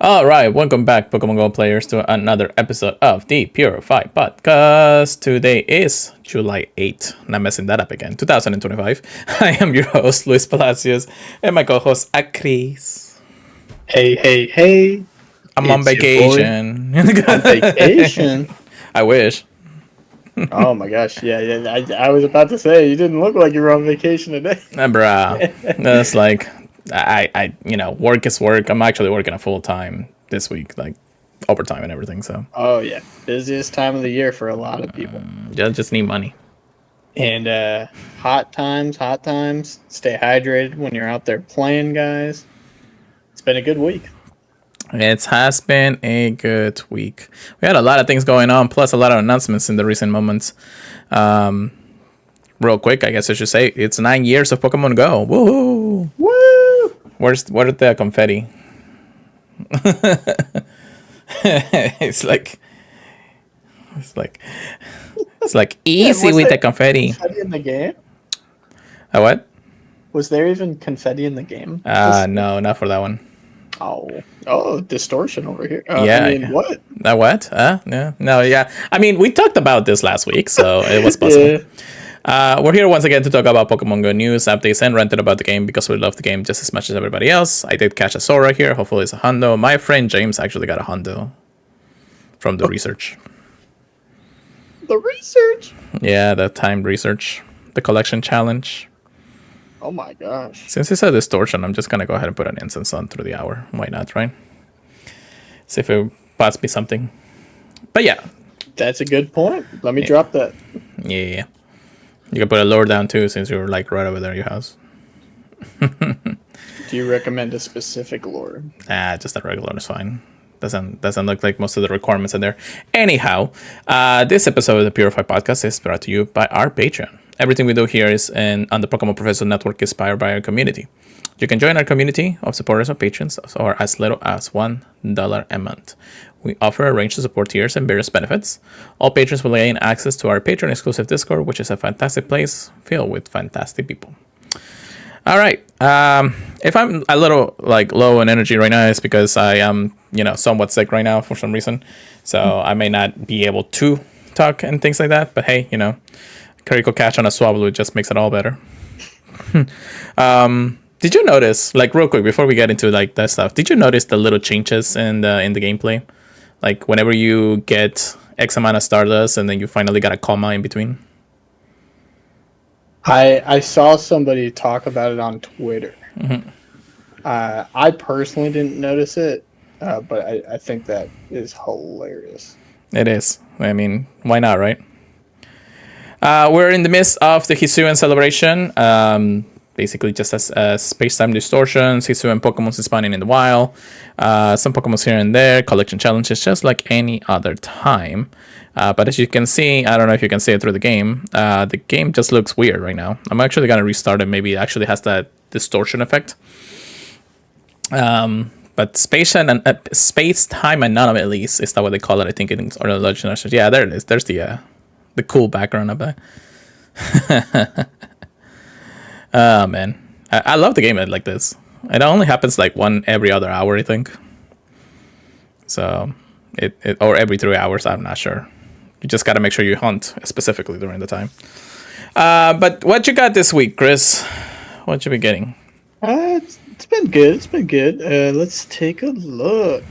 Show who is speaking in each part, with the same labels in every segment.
Speaker 1: All right, welcome back, Pokemon Go players, to another episode of the Purified podcast. Today is July 8th. Not messing that up again. 2025. I am your host, Luis Palacios, and my co-host, Chris.
Speaker 2: Hey.
Speaker 1: I'm on
Speaker 2: It's your boy
Speaker 1: vacation.
Speaker 2: on vacation.
Speaker 1: I wish.
Speaker 2: Oh my gosh. Yeah. I was about to say, you didn't look like you were on vacation today.
Speaker 1: Bruh. That's like, work is work. I'm actually working a full time this week, like overtime and everything. So,
Speaker 2: Oh, yeah. Busiest time of the year for a lot of people.
Speaker 1: just need money.
Speaker 2: And hot times. Stay hydrated when you're out there playing, guys. It's been a good week.
Speaker 1: It has been a good week. We had a lot of things going on, plus a lot of announcements in the recent moments. Real quick, I guess I should say, it's 9 years of Pokemon Go. Woohoo!
Speaker 2: Woo!
Speaker 1: Where's the confetti? it's like easy with the confetti.
Speaker 2: Confetti in the game?
Speaker 1: A what?
Speaker 2: Was there even confetti in the game?
Speaker 1: No, not for that one.
Speaker 2: Oh, distortion over here.
Speaker 1: Yeah.
Speaker 2: I mean, what?
Speaker 1: What? No, yeah. I mean, we talked about this last week, so it was possible. We're here once again to talk about Pokemon Go news, updates, and ranted about the game because we love the game just as much as everybody else. I did catch a Sora here. Hopefully it's a hundo. My friend James actually got a hundo from the research.
Speaker 2: The research?
Speaker 1: Yeah, the timed research. The collection challenge.
Speaker 2: Oh my gosh.
Speaker 1: Since it's a distortion, I'm just going to go ahead and put an incense on through the hour. Why not, right? See if it buys me something. But yeah.
Speaker 2: That's a good point. Let me drop that.
Speaker 1: Yeah. You can put a lower down too, since you're like right over there at your house.
Speaker 2: Do you recommend a specific lure?
Speaker 1: Just a regular is fine. Doesn't look like most of the requirements in there. Anyhow, this episode of the Purified Podcast is brought to you by our Patreon. Everything we do here is on the Pokemon Professor Network is inspired by our community. You can join our community of supporters or patrons or as little as $1 a month. We offer a range of support tiers and various benefits. All patrons will gain access to our Patreon exclusive Discord, which is a fantastic place filled with fantastic people. All right. If I'm a little like low on energy right now, it's because I am, somewhat sick right now for some reason. So I may not be able to talk and things like that. But hey, critical catch on a swablu, it just makes it all better. Did you notice, like real quick before we get into like that stuff, did you notice the little changes in the gameplay? Like whenever you get X amount of Stardust and then you finally got a comma in between?
Speaker 2: I saw somebody talk about it on Twitter.
Speaker 1: Mm-hmm.
Speaker 2: I personally didn't notice it, but I think that is hilarious.
Speaker 1: It is. I mean, why not, right? We're in the midst of the Hisuian celebration. Basically, just as space-time distortions, Hisuian Pokemon spawning in the wild, some Pokemon here and there, collection challenges, just like any other time. But as you can see, I don't know if you can see it through the game just looks weird right now. I'm actually going to restart it. Maybe it actually has that distortion effect. But space-time anomalies is that what they call it? I think in or Legend. Yeah, there it is. There's the cool background of that. Oh man, I love the game like this. It only happens like one every other hour, I think. So it or every 3 hours. I'm not sure. You just got to make sure you hunt specifically during the time. But what you got this week, Chris? What you be getting?
Speaker 2: It's been good. Let's take a look.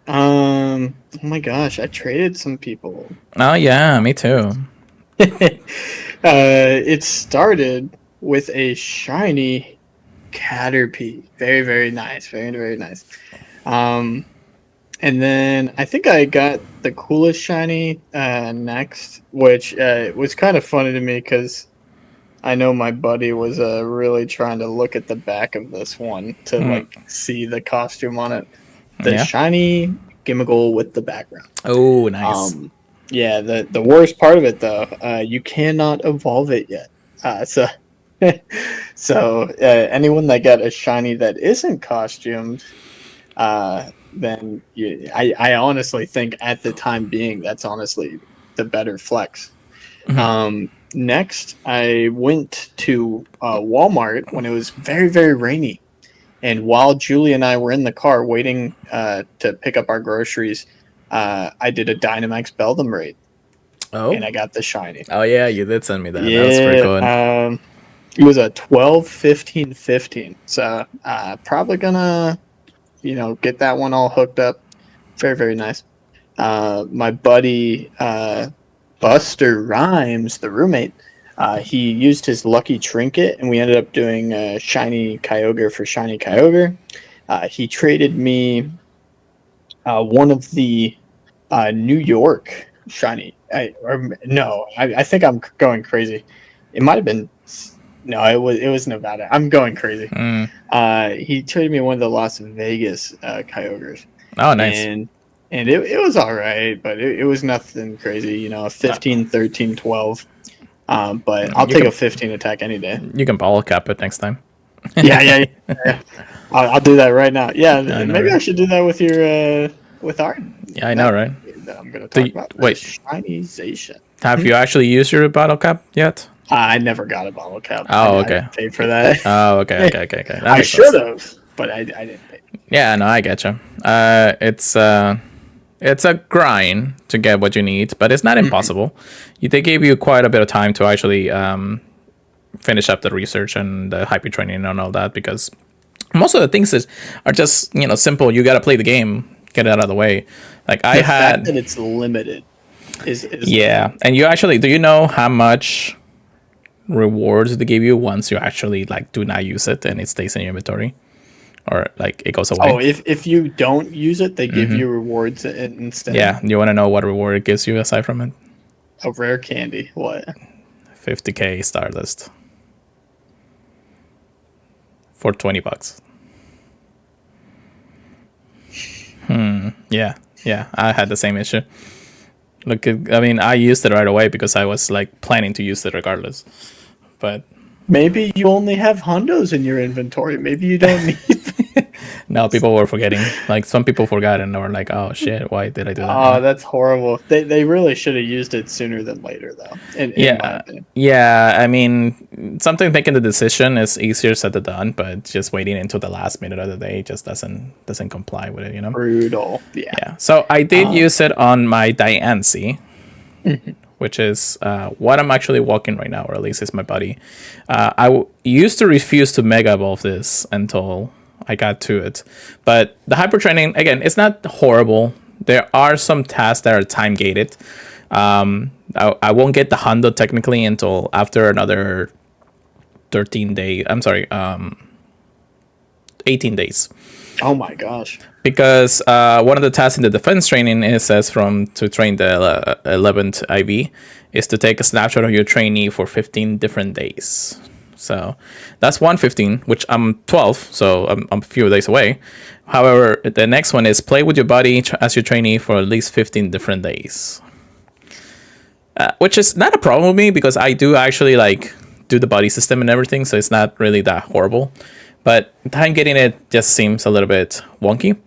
Speaker 2: Oh my gosh, I traded some people.
Speaker 1: Oh yeah, me too.
Speaker 2: It started with a shiny Caterpie. Very, very nice. Very, very nice. And then I think I got the coolest shiny next, which was kind of funny to me because I know my buddy was really trying to look at the back of this one to like see the costume on it. The shiny Gimmighoul with the background.
Speaker 1: Oh, nice.
Speaker 2: Yeah, the worst part of it though, you cannot evolve it yet. So anyone that got a shiny that isn't costumed, then I honestly think at the time being that's honestly the better flex. Mm-hmm. Next, I went to Walmart when it was very, very rainy, And while Julie and I were in the car waiting to pick up our groceries, I did a Dynamax Beldum raid, and
Speaker 1: Oh,
Speaker 2: I got the shiny.
Speaker 1: oh yeah, you did send me that. That was pretty
Speaker 2: Yeah,
Speaker 1: cool.
Speaker 2: it was a 12, 15, 15. So probably gonna, get that one all hooked up. Very, very nice. My buddy Buster Rhymes, the roommate, he used his lucky trinket, and we ended up doing shiny Kyogre for shiny Kyogre. He traded me one of the New York shiny. I think I'm going crazy. It might have been no, it was Nevada. I'm going crazy.
Speaker 1: Mm.
Speaker 2: He traded me one of the Las Vegas Kyogres,
Speaker 1: Oh, nice.
Speaker 2: and it was all right, but it was nothing crazy. A 15, 13, 12. But I'll
Speaker 1: You
Speaker 2: take a
Speaker 1: can
Speaker 2: 15 attack any day.
Speaker 1: you can ball cap it next time.
Speaker 2: Yeah. I'll do that right now. Yeah,
Speaker 1: I know,
Speaker 2: maybe I
Speaker 1: right?
Speaker 2: should do that with your with our
Speaker 1: Yeah, I know,
Speaker 2: next
Speaker 1: right?
Speaker 2: game that I'm going to
Speaker 1: Do
Speaker 2: talk
Speaker 1: you,
Speaker 2: about.
Speaker 1: wait,
Speaker 2: Shinization.
Speaker 1: have you actually used your bottle cap yet?
Speaker 2: I never got a bottle cap.
Speaker 1: Oh,
Speaker 2: I
Speaker 1: okay.
Speaker 2: didn't pay for that.
Speaker 1: Oh, okay. That
Speaker 2: I
Speaker 1: makes
Speaker 2: should
Speaker 1: sense.
Speaker 2: have, but I didn't pay.
Speaker 1: Yeah, no, I get you. It's a grind to get what you need, but it's not impossible. They gave you quite a bit of time to actually finish up the research and the hyper training and all that, because most of the things are just simple. You got to play the game, get it out of the way. Like I
Speaker 2: The fact
Speaker 1: had,
Speaker 2: that it's limited is
Speaker 1: yeah, and you actually do you know how much rewards they give you once you actually like do not use it and it stays in your inventory, or like it goes away?
Speaker 2: Oh, if you don't use it, they give you rewards instead.
Speaker 1: Yeah, you want to know what reward it gives you aside from it?
Speaker 2: A rare candy. What?
Speaker 1: 50k star list for $20. Yeah, I had the same issue. Look, I mean, I used it right away because I was like planning to use it regardless. But
Speaker 2: Maybe you only have hundos in your inventory. Maybe you don't need.
Speaker 1: now people were forgetting. Like some people forgot and they were like, "Oh shit, why did I do that?"
Speaker 2: Oh, that's horrible. They really should have used it sooner than later, though. In my
Speaker 1: Yeah,
Speaker 2: opinion.
Speaker 1: yeah. I mean, something making the decision is easier said than done, but just waiting until the last minute of the day just doesn't comply with it.
Speaker 2: Brutal. Yeah.
Speaker 1: Yeah. So I did use it on my Diancie, which is what I'm actually walking right now, or at least it's my buddy. Used to refuse to mega evolve this until I got to it, but the hyper training again, it's not horrible. There are some tasks that are time gated. I won't get the hundo technically until after another 13 day. I'm sorry, 18 days.
Speaker 2: Oh my gosh.
Speaker 1: Because one of the tasks in the defense training is says to train the 11th IV is to take a snapshot of your trainee for 15 different days. So that's 115, which I'm 12, so I'm a few days away. However, the next one is play with your body as your trainee for at least 15 different days. Which is not a problem with me because I do actually like do the body system and everything, so it's not really that horrible. But time getting it just seems a little bit wonky.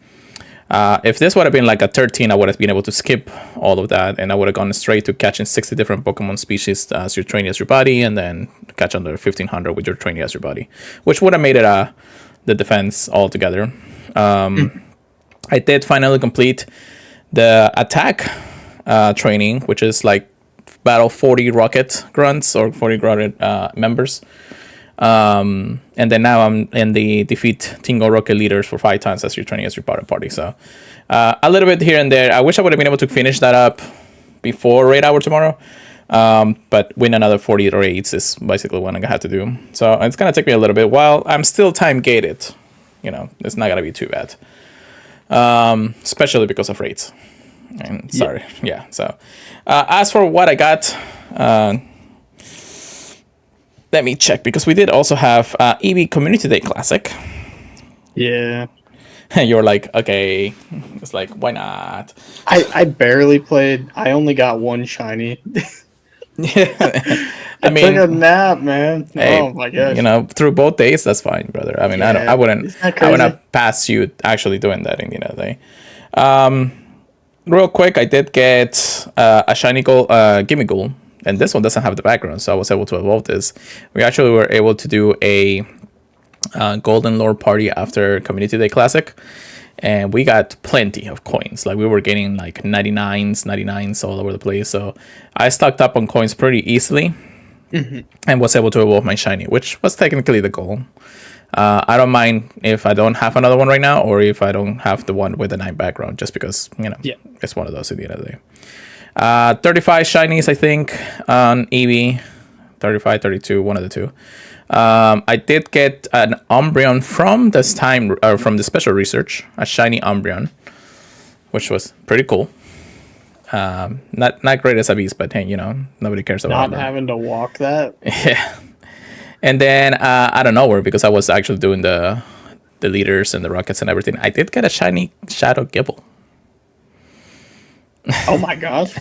Speaker 1: If this would have been like a 13, I would have been able to skip all of that, and I would have gone straight to catching 60 different Pokemon species as your training as your body, and then catch under 1500 with your training as your body, which would have made it the defense altogether. I did finally complete the attack training, which is like battle 40 rocket grunts or 40 rocket members. And then now I'm in the defeat Tingo Rocket leaders for 5 times as you're training as your party. So a little bit here and there. I wish I would have been able to finish that up before raid hour tomorrow. But win another 40 raids is basically what I have to do. So it's going to take me a little bit while I'm still time gated. It's not going to be too bad. Especially because of raids. And sorry. Yeah. So as for what I got, let me check, because we did also have EV Community Day Classic.
Speaker 2: Yeah.
Speaker 1: And you're like, okay. It's like, why not?
Speaker 2: I barely played. I only got one shiny. I
Speaker 1: mean,
Speaker 2: took a nap, man.
Speaker 1: hey,
Speaker 2: Oh my gosh.
Speaker 1: through both days, that's fine, brother. I mean, I
Speaker 2: Yeah,
Speaker 1: wouldn't,
Speaker 2: isn't that
Speaker 1: I would
Speaker 2: crazy?
Speaker 1: not pass you actually doing that in the other day. Real quick, I did get a shiny gold, gimme gold, and this one doesn't have the background, so I was able to evolve this. We actually were able to do a Golden Lore party after Community Day Classic, and we got plenty of coins. Like we were getting like 99s all over the place. So I stocked up on coins pretty easily, and was able to evolve my shiny, which was technically the goal. I don't mind if I don't have another one right now, or if I don't have the one with the 9 background, just because it's one of those at the end of the day. 35 shinies, I think, on Eevee. 35, 32, one of the two. I did get an Umbreon from this time, or from the special research, a shiny Umbreon, which was pretty cool. Not great as a beast, but hey, nobody cares about
Speaker 2: not having to walk that.
Speaker 1: Yeah. And then out of nowhere, because I was actually doing the leaders and the rockets and everything, I did get a shiny Shadow Gibble.
Speaker 2: Oh my gosh!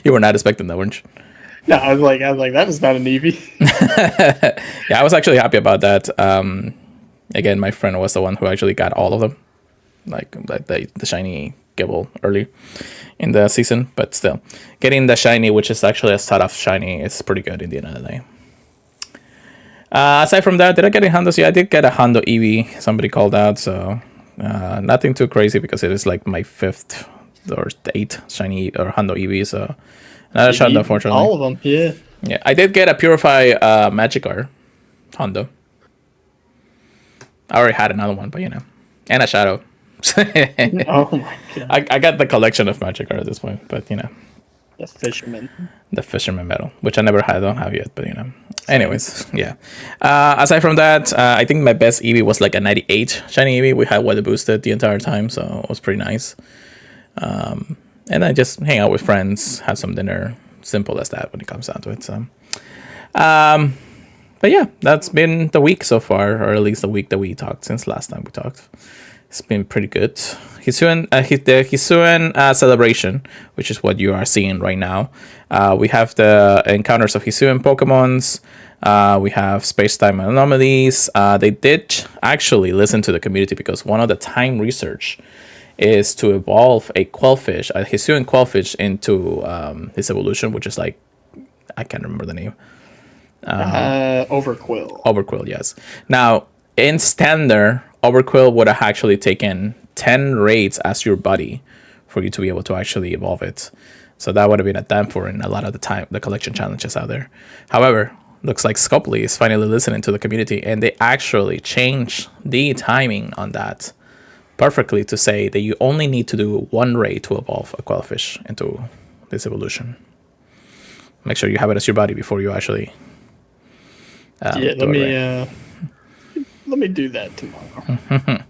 Speaker 1: You were not expecting that, weren't you?
Speaker 2: No, I was like, that is not an Eevee.
Speaker 1: Yeah, I was actually happy about that. Again, my friend was the one who actually got all of them, like the shiny Gibble early in the season. But still, getting the shiny, which is actually a start off shiny, is pretty good in the end of the day. Aside from that, did I get a Hondos? Yeah, I did get a Hondo Eevee. Somebody called out, so nothing too crazy, because it is like my 5th or 8th shiny or Hondo Eevee. So not a shot, unfortunately.
Speaker 2: All of them, yeah.
Speaker 1: Yeah, I did get a Purified Magikarp Hondo. I already had another one, but and a Shadow.
Speaker 2: Oh my god!
Speaker 1: I got the collection of Magikarp at this point, but
Speaker 2: The fisherman.
Speaker 1: The fisherman medal, which I don't have yet, but anyways, yeah. Aside from that, I think my best Eevee was like a 98 shiny Eevee. We had weather boosted the entire time, so it was pretty nice. And then just hang out with friends, have some dinner, simple as that when it comes down to it. So, but yeah, that's been the week so far, or at least the week that we talked since last time we talked. It's been pretty good. The Hisuian celebration, which is what you are seeing right now. We have the encounters of Hisuian Pokemons. We have space-time anomalies. They did actually listen to the community, because one of the time research is to evolve a Quellfish, a Hisuian Quellfish, into his evolution, which is like, I can't remember the name.
Speaker 2: Overquill.
Speaker 1: Overquill, yes. Now, in standard, Overquill would have actually taken 10 raids as your buddy for you to be able to actually evolve it. So that would have been a damper in a lot of the collection challenges out there. However, looks like Scopely is finally listening to the community, and they actually changed the timing on that perfectly to say that you only need to do 1 raid to evolve a Quellfish into this evolution. Make sure you have it as your buddy before you actually
Speaker 2: let me do that tomorrow.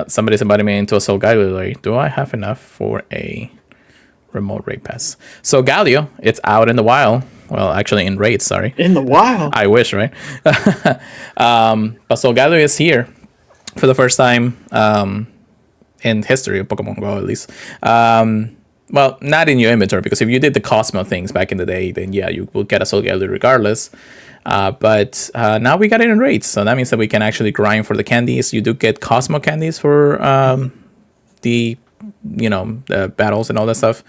Speaker 1: Somebody's inviting me into a Soul Galio raid. Do I have enough for a remote raid pass? So Galio, it's out in the wild. Well, actually in raids, sorry.
Speaker 2: In the wild?
Speaker 1: I wish, right? But Soul Galio is here for the first time in history of Pokemon GO, at least. Well, not in your inventory, because if you did the Cosmo things back in the day, then yeah, you will get a Soul Galio regardless. But now we got it in raids, so that means that we can actually grind for the candies. You do get Cosmo candies for the battles and all that stuff.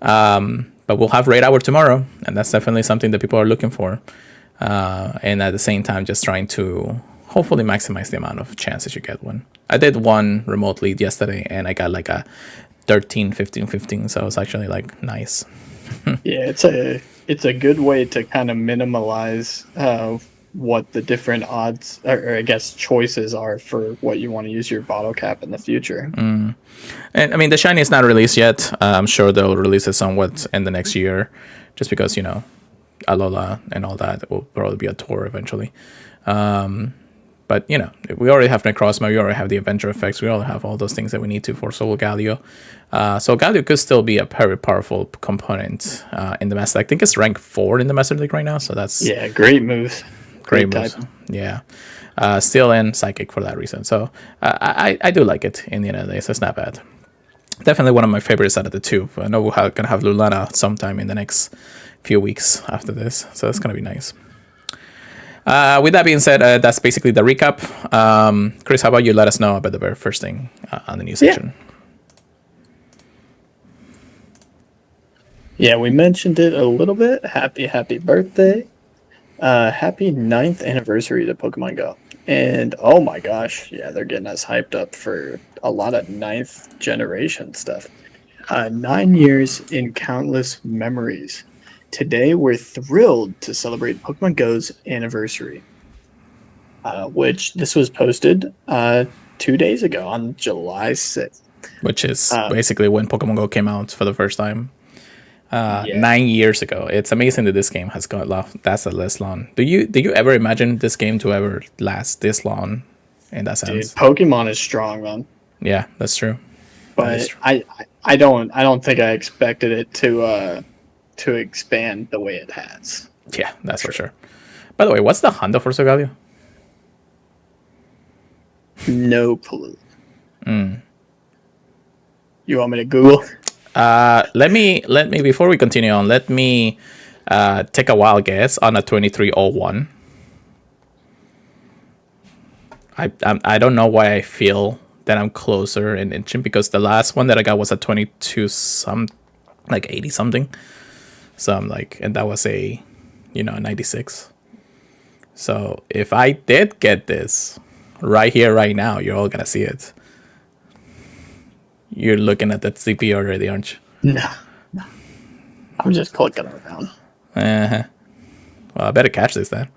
Speaker 1: But we'll have raid hour tomorrow, and that's definitely something that people are looking for. And at the same time, just trying to hopefully maximize the amount of chances you get one. I did one remotely yesterday, and I got like a 13, 15, 15, so it's actually like nice.
Speaker 2: Yeah, it's a good way to kind of minimize what the different odds, or I guess choices are for what you want to use your bottle cap in the future.
Speaker 1: And I mean, the shiny is not released yet. I'm sure they'll release it somewhat in the next year, just because Alola and all that will probably be a tour eventually. But we already have Necrozma, we already have the Adventure effects, we already have all those things that we need to for Soul Galio. So Galio could still be a very powerful component in the Master League. I think it's rank 4 in the Master League right now, so that's
Speaker 2: great moves.
Speaker 1: Great moves. Type. Yeah. Still in Psychic for that reason. So I do like it in the end of the day, so it's not bad. Definitely one of my favorites out of the two. I know we're going to have Lulana sometime in the next few weeks after this, so it's going to be nice. With that being said, that's basically the recap. Chris, how about you let us know about the very first thing on the news section?
Speaker 2: Yeah, we mentioned it a little bit. Happy birthday. Happy 9th anniversary to Pokemon GO. And oh my gosh, yeah, they're getting us hyped up for a lot of 9th generation stuff. 9 years in countless memories. Today, we're thrilled to celebrate Pokemon Go's anniversary, which this was posted 2 days ago on July 6th.
Speaker 1: which is
Speaker 2: Um,
Speaker 1: basically when Pokemon Go came out for the first time.
Speaker 2: yeah,
Speaker 1: 9 years ago. It's amazing that this game has lasted this long. Do you ever imagine this game to ever last this long? In that
Speaker 2: dude,
Speaker 1: sense,
Speaker 2: Pokemon is strong, man.
Speaker 1: yeah, that's true. That is
Speaker 2: But
Speaker 1: true.
Speaker 2: I don't think I expected it to expand the way it has.
Speaker 1: Yeah, that's for sure. By the way, what's the Honda for Solgaleo?
Speaker 2: No clue. You want me to Google?
Speaker 1: Let me before we continue on. Let me take a wild guess on a 2301. I don't know why I feel that I'm closer in inching, because the last one that I got was a 22 some, like 80 something. So I'm like, and that was a 96. So if I did get this right here, right now, you're all gonna see it. You're looking at that CP already, aren't you?
Speaker 2: No, no. I'm just clicking around.
Speaker 1: Uh-huh. Well, I better catch this then.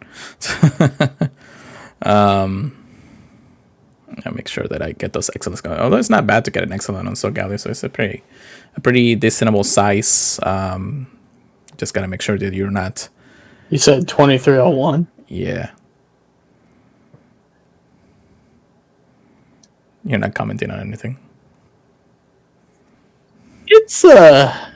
Speaker 1: I'll make sure that I get those excellents going. Although it's not bad to get an excellent on Solgaleo, so it's a pretty decentable size. Just gotta make sure that you're not.
Speaker 2: You said 2301.
Speaker 1: Yeah. You're not commenting on anything.
Speaker 2: It's I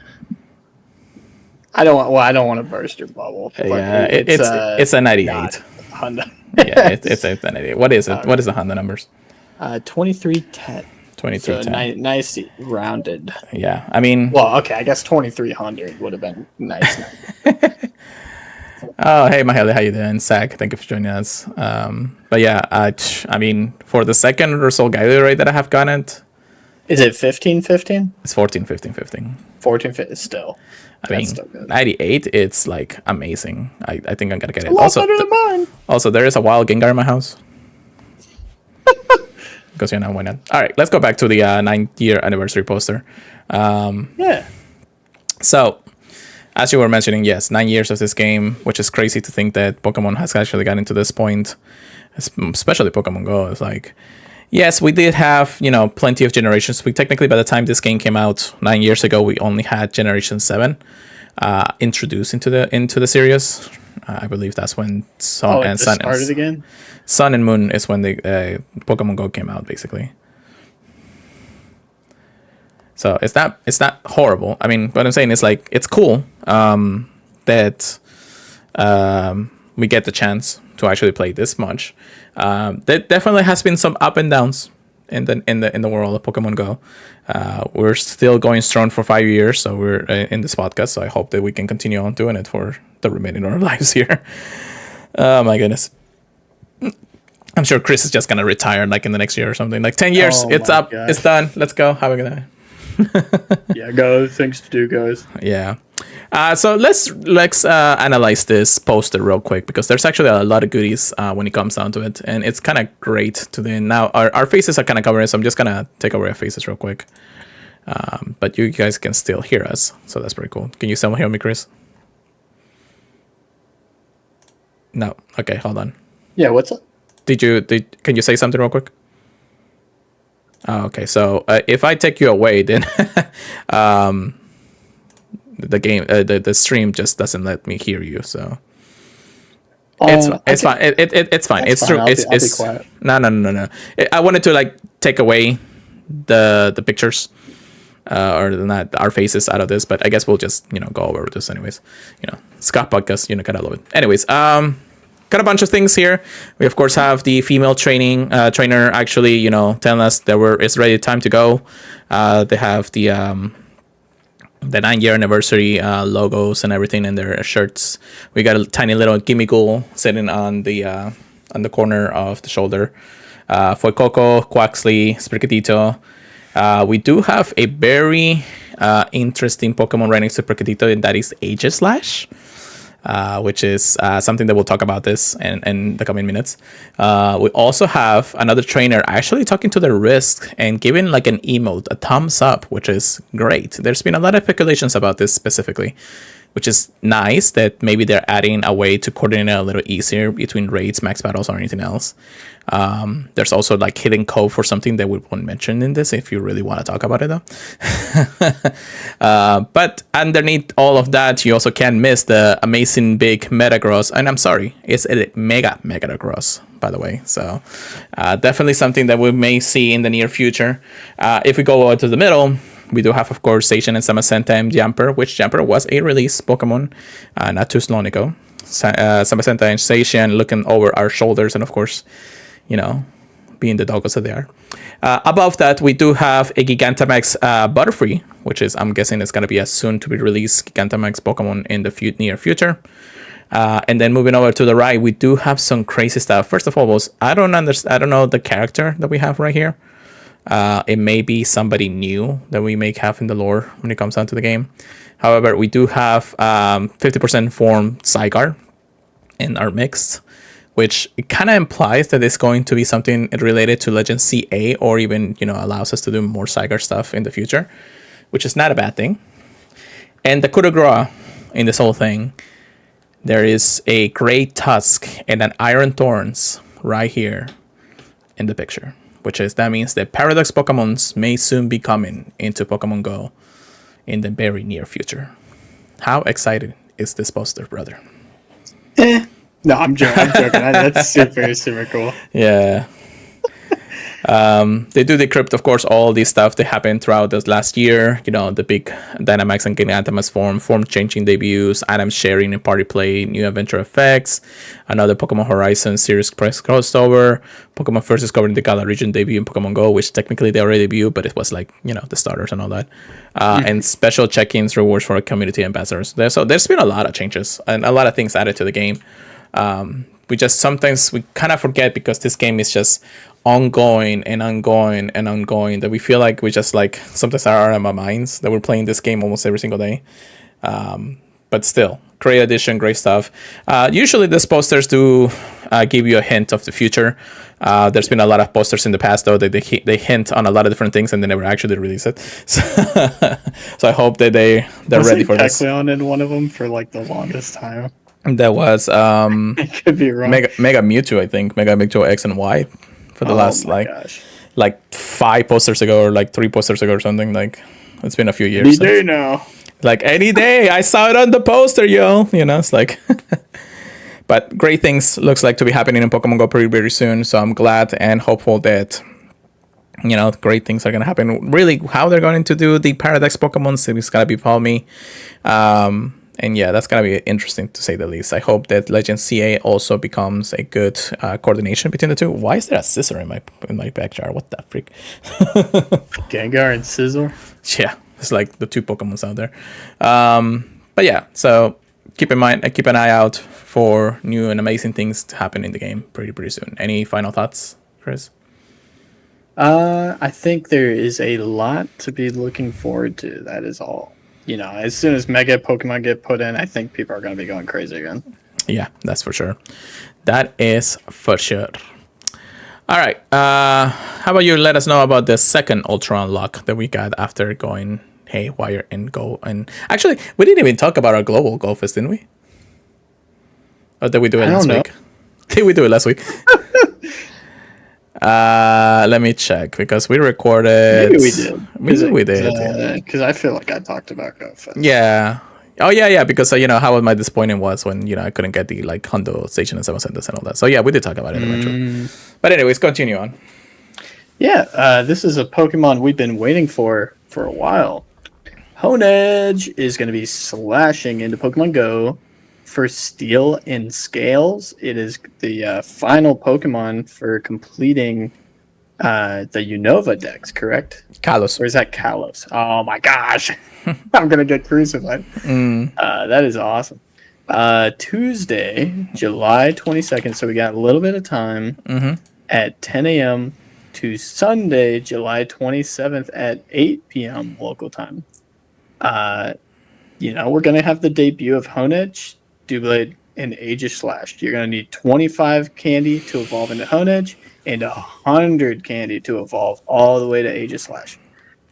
Speaker 2: don't want to burst your bubble. But
Speaker 1: Yeah, it's a 98.
Speaker 2: Honda.
Speaker 1: Yeah, it's a 98. What is it? What is the Honda numbers?
Speaker 2: 2310.
Speaker 1: 2310.
Speaker 2: So nice rounded.
Speaker 1: Yeah, I mean,
Speaker 2: Well, okay, I guess 2300 would have been nice.
Speaker 1: oh, hey, Mahali, how you doing? Zach, thank you for joining us. But yeah, I mean, for the second Solgaleo raid that I have gotten it,
Speaker 2: Is it 1515?
Speaker 1: it's 14, 15, 15.
Speaker 2: 14 still.
Speaker 1: I mean,
Speaker 2: still good.
Speaker 1: 98, it's like amazing. I think I'm gonna get it.
Speaker 2: A lot better than mine.
Speaker 1: Also, there is a wild Gengar in my house. Because why not? All right, let's go back to the 9th-year anniversary poster.
Speaker 2: Yeah.
Speaker 1: So, as you were mentioning, yes, 9 years of this game, which is crazy to think that Pokemon has actually gotten to this point, especially Pokemon Go. It's like, yes, we did have, plenty of generations. We technically, by the time this game came out 9 years ago, we only had Generation 7 introduced into the series. I believe that's when Sun and Moon is when the Pokemon Go came out, basically. So it's not horrible. I mean, what I'm saying is, like, it's cool that we get the chance to actually play this much. There definitely has been some up and downs in the world of Pokemon Go. We're still going strong for 5 years, so we're in this podcast. So I hope that we can continue on doing it for the remaining of our lives here. Oh my goodness. I'm sure Chris is just gonna retire like in the next year or something. Like 10 years, it's up, gosh. It's done. Let's go. Have a good night.
Speaker 2: Yeah, go. Things to do, guys.
Speaker 1: Yeah. So let's analyze this poster real quick, because there's actually a lot of goodies when it comes down to it, and it's kind of great to the now. Our faces are kind of covering, so I'm just gonna take away our faces real quick. But you guys can still hear us, so that's pretty cool. Can you still hear me, Chris? No. Okay, hold on.
Speaker 2: Yeah. What's up?
Speaker 1: Can you say something real quick? Oh, okay, so if I take you away, then the game, the stream just doesn't let me hear you. So it's fine. It's fine. It's true. I'll be quiet. No. I wanted to like take away the pictures or not our faces out of this, but I guess we'll just go over this anyways. Scott podcast, gotta love it. Anyways, got a bunch of things here. We of course have the female trainer actually, telling us that it's ready, time to go. They have the 9-year anniversary logos and everything in their shirts. We got a tiny little Gimmighoul sitting on the corner of the shoulder. Fuecoco, Quaxley, Sprigatito. We do have a very interesting Pokemon right next to Sprigatito, and that is Aegislash. which is something that we'll talk about this in the coming minutes. We also have another trainer actually talking to their wrist and giving like an emote, a thumbs up, which is great. There's been a lot of speculations about this specifically, which is nice that maybe they're adding a way to coordinate a little easier between raids, max battles, or anything else. There's also like hidden code for something that we won't mention in this if you really want to talk about it though. But underneath all of that, you also can't miss the amazing big Metagross. And I'm sorry, it's a mega Metagross, by the way. So definitely something that we may see in the near future. If we go over to the middle, we do have, of course, Zacian and Samacenta and Jumper, which Jumper was a release Pokemon not too long ago. Samacenta and Zacian looking over our shoulders and, of course, you know, being the doggos that they are. Above that, we do have a Gigantamax Butterfree, which is, I'm guessing, is going to be a soon-to-be-released Gigantamax Pokemon in the near future. And then moving over to the right, we do have some crazy stuff. First of all, I don't know the character that we have right here. It may be somebody new that we may have in the lore when it comes down to the game. However, we do have 50% form Zygarde in our mix, which kind of implies that it's going to be something related to Legend CA, or even, you know, allows us to do more Zygarde stuff in the future, which is not a bad thing. And the coup de grace in this whole thing, there is a Great Tusk and an Iron Thorns right here in the picture. Which is, that means that Paradox Pokemons may soon be coming into Pokemon GO in the very near future. How excited is this poster, brother?
Speaker 2: No, I'm joking. That's super, super cool.
Speaker 1: Yeah. They do decrypt, of course, all these stuff that happened throughout this last year. You know, the big Dynamax and Gigantamax form changing debuts, item sharing and party play, new adventure effects, another Pokemon Horizon series press crossover, Pokemon first discovered the Galar region debut in Pokemon GO, which technically they already debuted, but it was like, you know, the starters and all that. And special check-ins, rewards for community ambassadors. So there's been a lot of changes and a lot of things added to the game. We just sometimes we kind of forget, because this game is just ongoing and ongoing and ongoing, that we feel like we just like sometimes are out of our minds that we're playing this game almost every single day. But still, great addition, great stuff. Usually these posters do give you a hint of the future. There's been a lot of posters in the past though that they hint on a lot of different things and they never actually release it. So I hope that they're ready for this.
Speaker 2: Kecleon in one of them for like the longest time.
Speaker 1: That was
Speaker 2: I could be wrong.
Speaker 1: Mega Mewtwo, I think. Mega Mewtwo X and Y for the last like 5 posters ago, or like 3 posters ago or something. Like, it's been a few years.
Speaker 2: Any day now.
Speaker 1: Like, any day. I saw it on the poster, yo. You know, it's like but great things looks like to be happening in Pokemon Go pretty very soon. So I'm glad and hopeful that, you know, great things are going to happen. Really, how they're going to do the Paradox Pokemon, it's going to be follow me. And yeah, that's going to be interesting to say the least. I hope that Legend CA also becomes a good coordination between the two. Why is there a scissor in my back jar? What the freak?
Speaker 2: Gengar and Scizor?
Speaker 1: Yeah, it's like the 2 Pokemons out there. But yeah, so keep in mind, keep an eye out for new and amazing things to happen in the game pretty soon. Any final thoughts, Chris?
Speaker 2: I think there is a lot to be looking forward to. That is all. You know, as soon as Mega Pokemon get put in, I think people are going to be going crazy again. Yeah,
Speaker 1: that's for sure. That is for sure. All right. How about you let us know about the second Ultra unlock that we got after going haywire and Go? And actually, we didn't even talk about our global Go Fest, didn't we? Or did we do it last week? Did we do it last week? Let me check, because we recorded.
Speaker 2: Maybe we did.
Speaker 1: Maybe we did.
Speaker 2: Because I feel like I talked about Go Fest.
Speaker 1: Yeah. Oh yeah. Because you know how my disappointing was when I couldn't get the like Hondo Station and 7 centers and all that. So yeah, we did talk about it eventually. But anyways, continue on.
Speaker 2: Yeah. This is a Pokemon we've been waiting for a while. Honedge is going to be slashing into Pokemon Go for Steel and Scales. It is the final Pokemon for completing the Unova Dex, correct?
Speaker 1: Kalos.
Speaker 2: Or is that Kalos? Oh my gosh. I'm going to get crucified. That is awesome. Tuesday, July 22nd, so we got a little bit of time at 10 a.m. to Sunday, July 27th at 8 p.m. local time. We're going to have the debut of Honedge. Doublade, and Aegislash. You're going to need 25 candy to evolve into Honedge and 100 candy to evolve all the way to Aegislash.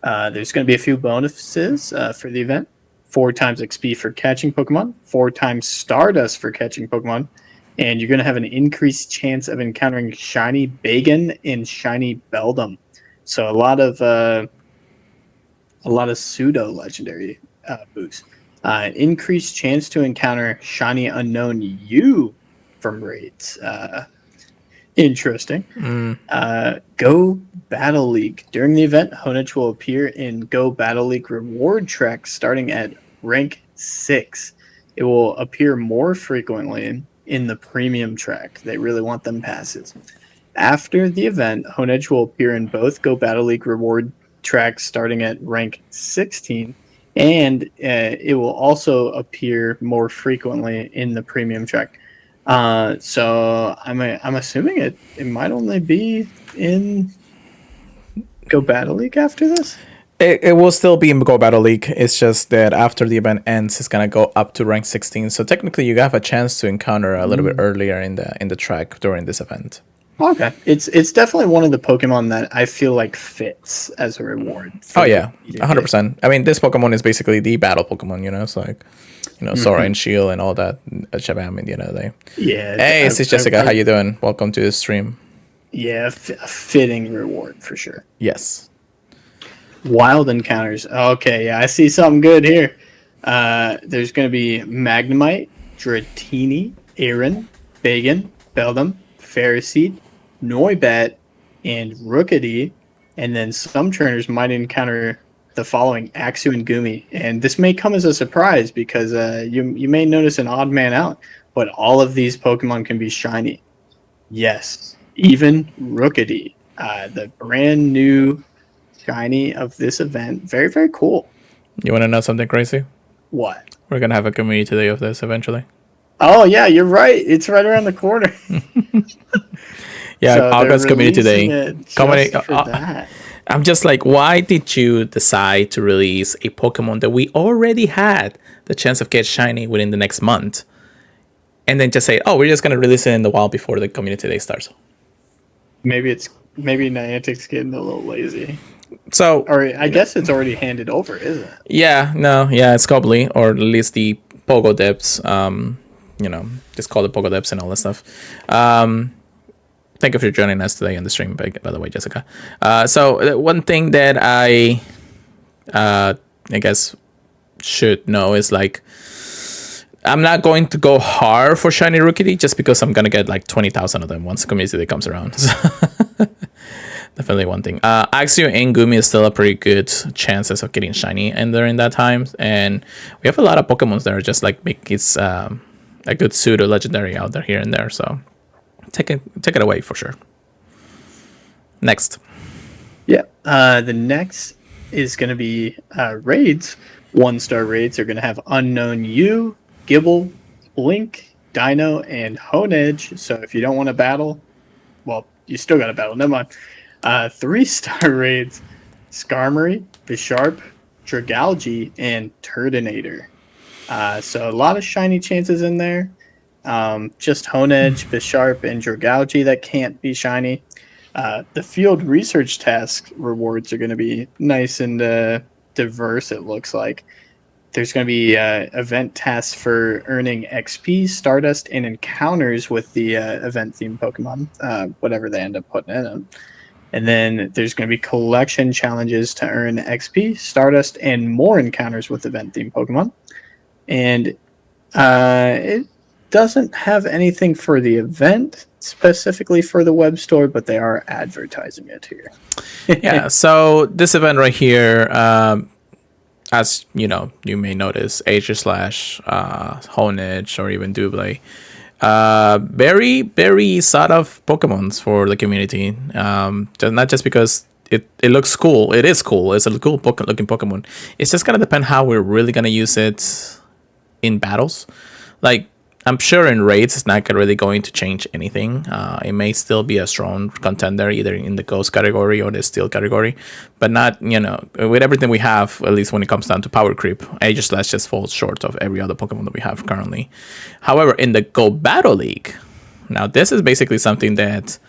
Speaker 2: There's going to be a few bonuses for the event. 4 times XP for catching Pokemon, 4 times Stardust for catching Pokemon, and you're going to have an increased chance of encountering Shiny Bagon and Shiny Beldum. So a lot of pseudo legendary boosts. Increased chance to encounter Shiny Unknown U from raids. Interesting. Go Battle League. During the event, Honedge will appear in Go Battle League reward track starting at rank 6. It will appear more frequently in the premium track. They really want them passes. After the event, Honedge will appear in both Go Battle League reward tracks starting at rank 16, and it will also appear more frequently in the premium track. So I'm assuming it might only be in Go Battle League after this.
Speaker 1: It will still be in Go Battle League. It's just that after the event ends, it's gonna go up to rank 16. So technically, you have a chance to encounter a little bit earlier in the track during this event.
Speaker 2: Okay, it's definitely one of the Pokemon that I feel like fits as a reward.
Speaker 1: Oh yeah, 100%. I mean, this Pokemon is basically the battle Pokemon. It's like, Sora and Shield and all that. Shabam, they.
Speaker 2: Yeah.
Speaker 1: Hey, this is Jessica. How you doing? Welcome to the stream.
Speaker 2: Yeah, a fitting reward for sure.
Speaker 1: Yes.
Speaker 2: Wild encounters. Okay, yeah, I see something good here. There's going to be Magnemite, Dratini, Aaron, Bagon, Beldum, Ferroseed, Noibat, and Rookidee. And then some trainers might encounter the following: Axew and Gumi. And this may come as a surprise because you may notice an odd man out, but all of these Pokemon can be shiny. Yes, even Rookidee, the brand new shiny of this event. Very, very cool.
Speaker 1: You want to know something crazy?
Speaker 2: What?
Speaker 1: We're going to have a community day of this eventually.
Speaker 2: Oh, yeah, you're right. It's right around the corner.
Speaker 1: Yeah,
Speaker 2: so
Speaker 1: August community day.
Speaker 2: That.
Speaker 1: I'm just like, why did you decide to release a Pokemon that we already had the chance of get shiny within the next month? And then just say, oh, we're just going to release it in the wild before the community day starts.
Speaker 2: Maybe Niantic's getting a little lazy.
Speaker 1: So,
Speaker 2: or I guess it's already handed over, isn't it?
Speaker 1: Yeah, it's probably, or at least the Pogo Dips, just call it Pogo Dips and all that stuff. Thank you for joining us today on the stream, by the way, Jessica. So one thing that I guess should know is like, I'm not going to go hard for shiny Rookidee just because I'm gonna get like 20,000 of them once the community day comes around. So definitely one thing. Axew and Gumi is still a pretty good chances of getting shiny and during that time, and we have a lot of Pokemons that are just like make it a good pseudo legendary out there here and there. So take it away for sure. Next.
Speaker 2: Yeah. The next is going to be raids. 1-star raids are going to have Unknown U, Gibble, Blink, Dino, and Honedge. So if you don't want to battle, well, you still got to battle. Never mind. 3-star raids: Skarmory, Bisharp, Dragalge, and Turdinator. So a lot of shiny chances in there. Just Honedge, Bisharp, and Dragalge that can't be shiny. The field research task rewards are going to be nice and diverse, it looks like. There's going to be event tasks for earning XP, Stardust, and encounters with the event-themed Pokemon, whatever they end up putting in them. And then there's going to be collection challenges to earn XP, Stardust, and more encounters with event-themed Pokemon. And it doesn't have anything for the event specifically for the web store, but they are advertising it here.
Speaker 1: Yeah, so this event right here, as you know, you may notice Aegislash, Honedge, or even Doublade. Very, very sought of Pokemons for the community. Not just because it looks cool. It is cool. It's a cool looking Pokemon. It's just gonna depend how we're really gonna use it in battles. Like, I'm sure in raids it's not really going to change anything. It may still be a strong contender either in the ghost category or the steel category, but not, with everything we have, at least when it comes down to power creep, Aegislash just falls short of every other Pokemon that we have currently. However, in the Go Battle League, now this is basically something that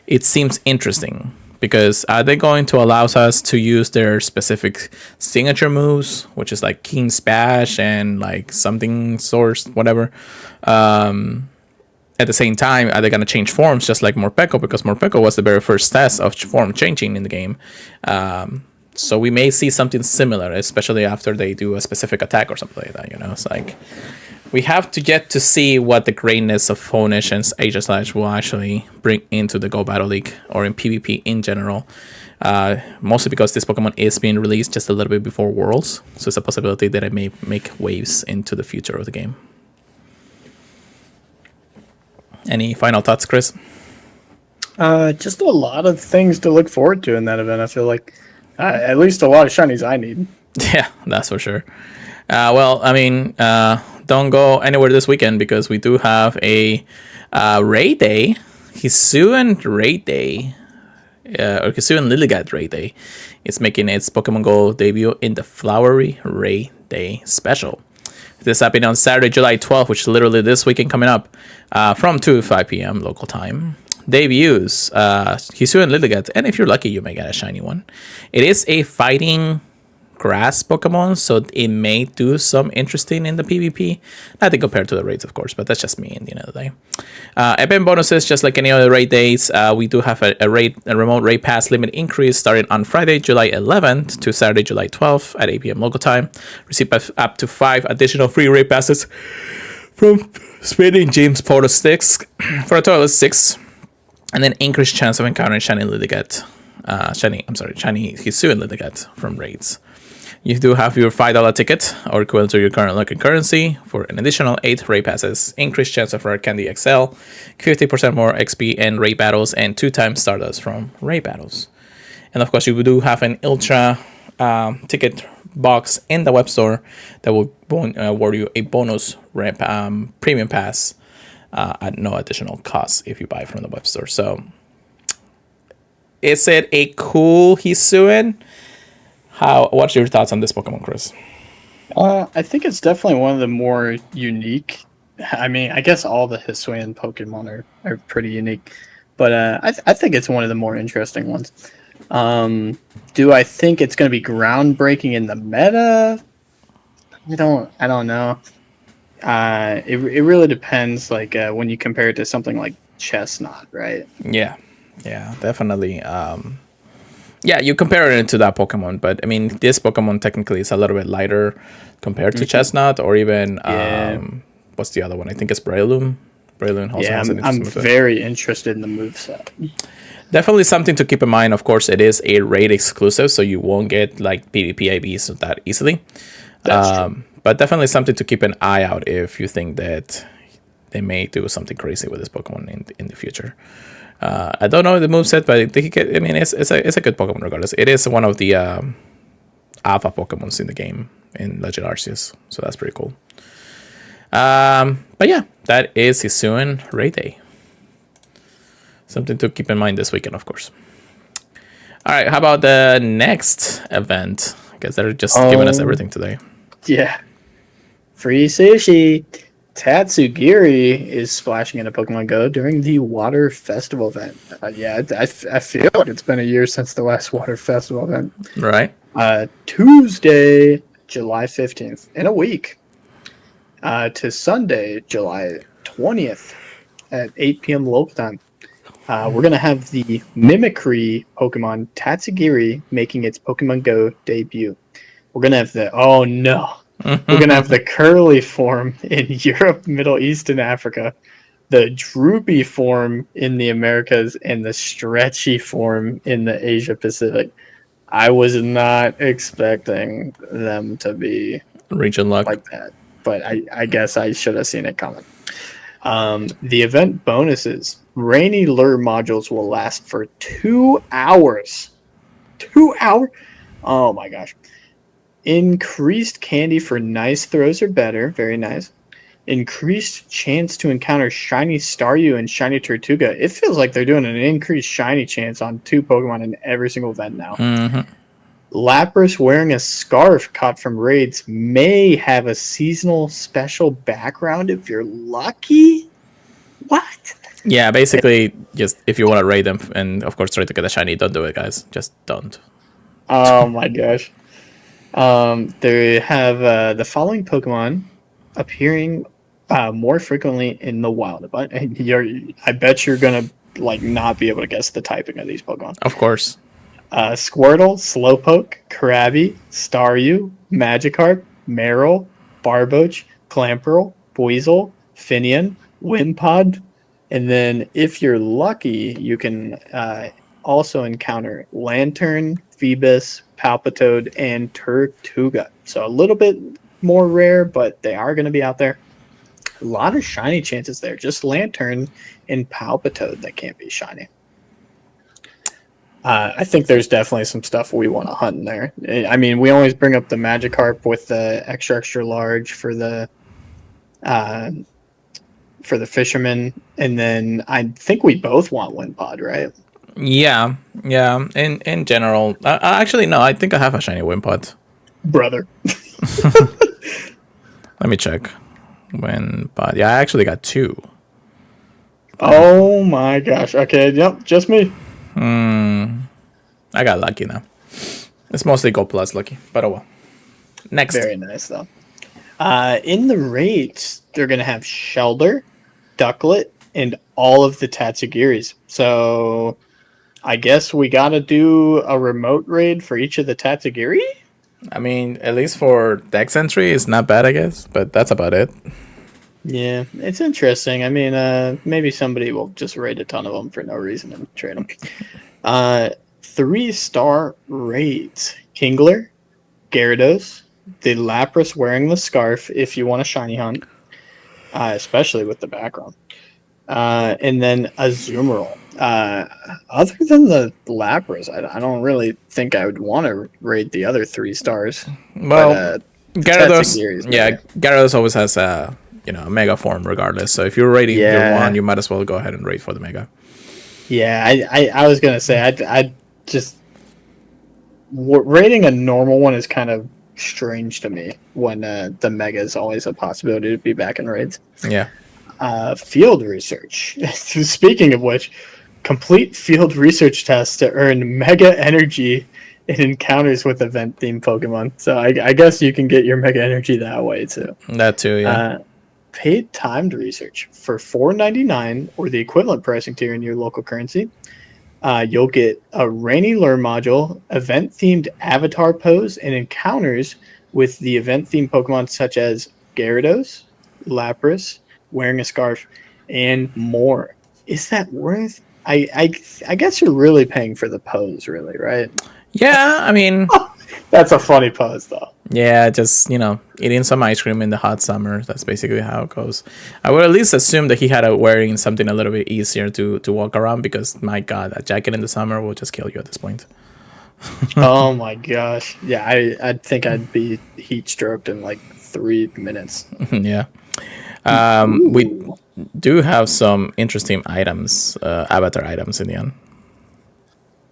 Speaker 1: it seems interesting, because are they going to allow us to use their specific signature moves, which is like Keen Spash and like something source, whatever. At the same time, are they going to change forms just like Morpeko, because Morpeko was the very first test of form changing in the game. So we may see something similar, especially after they do a specific attack or something like that. It's like we have to get to see what the greatness of Phonish and Aegislash will actually bring into the Go Battle League or in PvP in general. Mostly because this Pokemon is being released just a little bit before Worlds, so it's a possibility that it may make waves into the future of the game. Any final thoughts, Chris?
Speaker 2: Just a lot of things to look forward to in that event. I feel like at least a lot of shinies I need.
Speaker 1: Yeah, that's for sure. Don't go anywhere this weekend, because we do have a raid day, Hisuian Raid Day, or Hisuian Lilligant Raid Day. It's making its Pokemon GO debut in the Flowery Raid Day special. This happening on Saturday, July 12th, which is literally this weekend coming up, from 2 to 5 p.m. local time. Debuts Hisuian Lilligant, and if you're lucky, you may get a shiny one. It is a fighting grass Pokemon, so it may do some interesting in the PvP. Nothing compared to the raids, of course, but that's just me in the end of the day. Event bonuses, just like any other raid days, we do have a remote raid pass limit increase starting on Friday, July 11th to Saturday, July 12th at 8 p.m. local time. Receive up to 5 additional free raid passes from Spinning James Portal Sticks for a total of 6, and then increased chance of encountering shiny Hisuian Lilligant from raids. You do have your $5 ticket, or equivalent to your current local currency, for an additional 8 raid passes, increased chance of Rare Candy XL, 50% more XP in raid battles, and 2 times Stardust from raid battles. And of course, you do have an Ultra ticket box in the web store that will award you a bonus premium pass at no additional cost if you buy from the web store. So, is it a cool Hisuian? What's your thoughts on this Pokemon, Chris?
Speaker 2: I think it's definitely one of the more unique. I mean, I guess all the Hisuian Pokemon are pretty unique, but I think it's one of the more interesting ones. Do I think it's going to be groundbreaking in the meta? I don't know. It really depends. Like when you compare it to something like Chestnut, right?
Speaker 1: Yeah, definitely. Yeah, you compare it to that Pokemon, but I mean, this Pokemon technically is a little bit lighter compared to Chestnut, or even what's the other one? I think it's Breloom. Breloom also has an interesting
Speaker 2: I'm very interested in the moveset.
Speaker 1: Definitely something to keep in mind. Of course, it is a raid exclusive, so you won't get like PvP IVs that easily.
Speaker 2: That's true.
Speaker 1: But definitely something to keep an eye out if you think that they may do something crazy with this Pokemon in the future. I don't know the moveset, but it's a good Pokemon regardless. It is one of the alpha Pokemons in the game in Legend Arceus, so that's pretty cool. But yeah, that is Hisuian Raid Day. Something to keep in mind this weekend, of course. All right, how about the next event? I guess they're just giving us everything today.
Speaker 2: Yeah. Free sushi. Tatsugiri is splashing into Pokemon Go during the Water Festival event. I feel like it's been a year since the last Water Festival event.
Speaker 1: Right.
Speaker 2: Tuesday, July 15th, in a week, to Sunday, July 20th at 8 p.m. local time. We're going to have the Mimicry Pokemon Tatsugiri making its Pokemon Go debut. We're going to have we're going to have the curly form in Europe, Middle East, and Africa, the droopy form in the Americas, and the stretchy form in the Asia Pacific. I was not expecting them to be
Speaker 1: region luck
Speaker 2: like that, but I guess I should have seen it coming. The event bonuses. Rainy lure modules will last for 2 hours. 2 hours? Oh my gosh. Increased candy for nice throws or better. Very nice. Increased chance to encounter shiny Staryu and shiny Tortuga. It feels like they're doing an increased shiny chance on 2 Pokemon in every single event now. Lapras wearing a scarf caught from raids may have a seasonal special background if you're lucky. What?
Speaker 1: Yeah, basically, just if you want to raid them and of course try to get a shiny, don't do it, guys. Just don't.
Speaker 2: Oh my gosh. They have the following Pokemon appearing more frequently in the wild. But I bet you're gonna like not be able to guess the typing of these Pokemon.
Speaker 1: Of course.
Speaker 2: Squirtle, Slowpoke, Krabby, Staryu, Magikarp, Marill, Barboach, Clamperl, Buizel, Finian, Wimpod, and then if you're lucky, you can also encounter Lantern, Phoebus, Palpitoad, and Tortuga. So a little bit more rare, but they are going to be out there. A lot of shiny chances there. Just Lantern and Palpitoad that can't be shiny. I think there's definitely some stuff we want to hunt in there. I mean, we always bring up the Magikarp with the extra large for the fisherman, and then I think we both want Wimpod, right?
Speaker 1: Yeah. In general, actually no. I think I have a shiny Wimpod.
Speaker 2: Brother.
Speaker 1: Let me check. Wimpod. Yeah, I actually got 2.
Speaker 2: Oh my gosh. Okay. Yep. Just me.
Speaker 1: I got lucky now. It's mostly Gold Plus lucky, but oh well. Next.
Speaker 2: Very nice though. In the raids, they're gonna have Shelder, Ducklet, and all of the Tatsugiris. So I guess we gotta do a remote raid for each of the Tatsugiri?
Speaker 1: I mean, at least for Dex entry, it's not bad, I guess, but that's about it.
Speaker 2: Yeah, it's interesting. I mean, maybe somebody will just raid a ton of them for no reason and trade them. 3-star raids: Kingler, Gyarados, the Lapras wearing the scarf if you want a shiny hunt, especially with the background, and then Azumarill. Other than the Lapras, I don't really think I would want to raid the other 3 stars.
Speaker 1: Well, Gyarados, Gyarados always has a mega form regardless. So if you're raiding your one, you might as well go ahead and raid for the mega.
Speaker 2: Yeah, I was gonna say I just raiding a normal one is kind of strange to me when the mega is always a possibility to be back in raids.
Speaker 1: Yeah.
Speaker 2: Field research. Speaking of which, complete field research tests to earn mega energy in encounters with event themed Pokemon. So I guess you can get your mega energy that way too.
Speaker 1: That too, yeah.
Speaker 2: Paid timed research for $4.99 or the equivalent pricing tier in your local currency. You'll get a Rainy Lure module, event-themed avatar pose, and encounters with the event-themed Pokemon such as Gyarados, Lapras, wearing a scarf, and more. Is that worth? I guess you're really paying for the pose, really, right?
Speaker 1: Yeah, I mean,
Speaker 2: that's a funny pose, though.
Speaker 1: Yeah, just eating some ice cream in the hot summer. That's basically how it goes. I would at least assume that he had wearing something a little bit easier to walk around, because my God, a jacket in the summer will just kill you at this point.
Speaker 2: Oh my gosh! Yeah, I think I'd be heat stroked in like 3 minutes.
Speaker 1: Yeah. We do have some interesting items, avatar items in the end.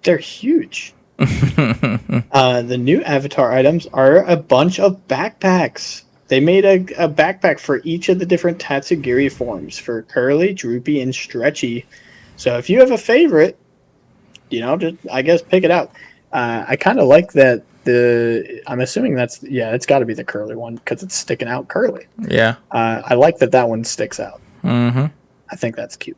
Speaker 2: They're huge. The new avatar items are a bunch of backpacks. They made a backpack for each of the different Tatsugiri forms for Curly, Droopy, and Stretchy. So if you have a favorite, just I guess pick it out. I kind of like that. I'm assuming it's got to be the Curly one because it's sticking out curly.
Speaker 1: Yeah.
Speaker 2: I like that one sticks out.
Speaker 1: Mm-hmm.
Speaker 2: I think that's cute.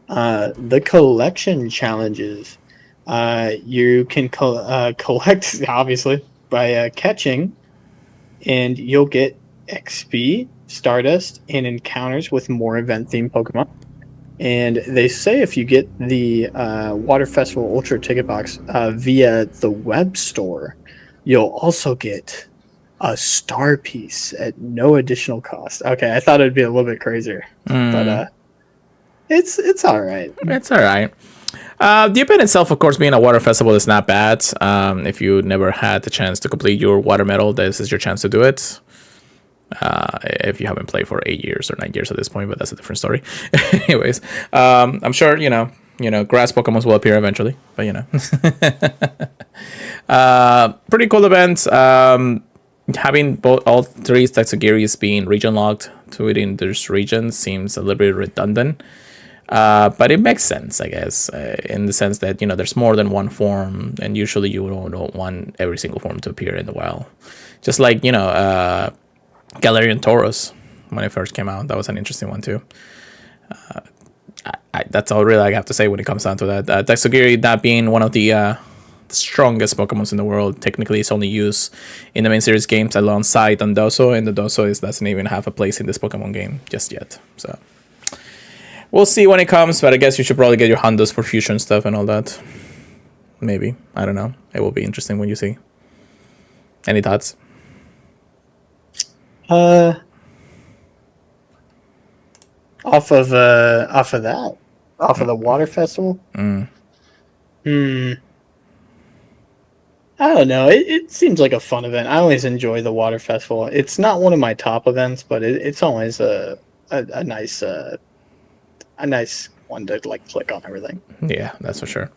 Speaker 2: The collection challenges. You can collect, obviously, by catching, and you'll get XP, Stardust, and encounters with more event-themed Pokemon. And they say if you get the Water Festival Ultra Ticket Box via the web store, you'll also get a star piece at no additional cost. Okay, I thought it'd be a little bit crazier, but it's all right.
Speaker 1: It's all right. The event itself, of course, being a water festival is not bad. If you never had the chance to complete your water medal, this is your chance to do it. if you haven't played for 8 years or 9 years at this point, but that's a different story. Anyways, I'm sure grass Pokemons will appear eventually, but pretty cool events. Having all three Taxagiris being region locked to within this region seems a little bit redundant. But it makes sense, I guess, in the sense that there's more than one form, and usually you don't want every single form to appear in the wild. Just like Galarian Tauros when it first came out, that was an interesting one too. That's all really I have to say when it comes down to that. Tatsugiri, not being one of the strongest Pokemons in the world, technically it's only used in the main series games alongside Dondoso, and the Dondoso doesn't even have a place in this Pokemon game just yet. So we'll see when it comes, but I guess you should probably get your Hondos for fusion stuff and all that. Maybe. I don't know. It will be interesting when you see. Any thoughts?
Speaker 2: Off of the water festival. I don't know. It seems like a fun event. I always enjoy the water festival. It's not one of my top events, but it's always a nice one to like click on everything.
Speaker 1: Yeah, that's for sure.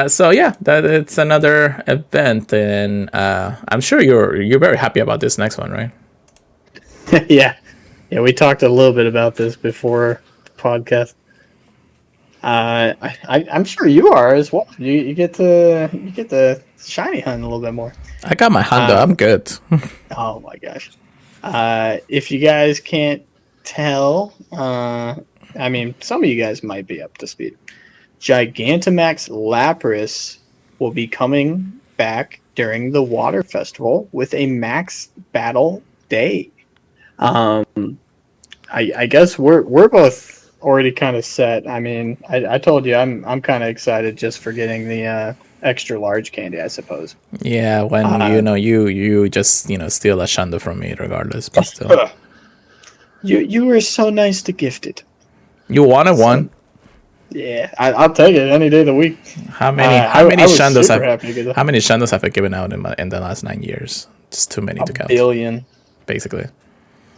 Speaker 1: So yeah, it's another event, and I'm sure you're very happy about this next one, right?
Speaker 2: Yeah. We talked a little bit about this before the podcast. I'm sure you are as well. You get to shiny hunt a little bit more.
Speaker 1: I got my Honda. I'm good.
Speaker 2: Oh my gosh. If you guys can't tell, I mean, some of you guys might be up to speed. Gigantamax Lapras will be coming back during the Water Festival with a max battle day. I guess we're both already kind of set. I mean, I told you I'm kind of excited just for getting the extra large candy, I suppose.
Speaker 1: Yeah, when you just steal a Shando from me regardless, but still.
Speaker 2: You were so nice to gift it.
Speaker 1: You wanted one.
Speaker 2: Yeah, I'll take it any day of the week.
Speaker 1: How many Shandos have I given out in the last 9 years? Just too many to count.
Speaker 2: Billion,
Speaker 1: basically.